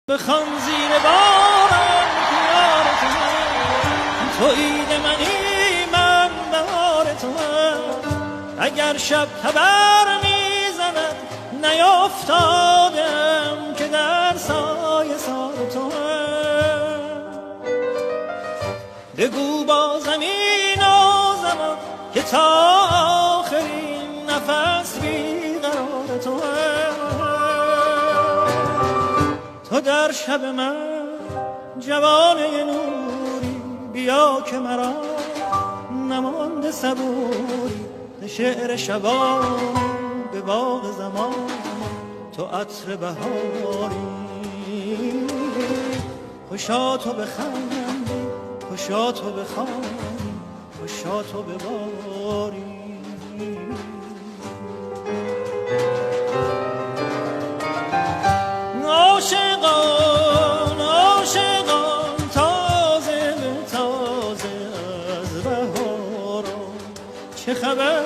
بخوان زیر باران پیار تو عید منی من بهار تو اگر شب تبر میزند نیافتادم که در سایه سار تو بگو با زمین و زمان که تا آخرین نفس بیقرار تو تو در شب من جوانه نوری بیا که مرا نمانده صبوری شعر شبان به باغ زمان تو عطر بهاری خوشا تو بخندی خوشا تو بخوانی خوشا تو بباری عاشقان عاشقان تازه به تازه از بهاران چه خبر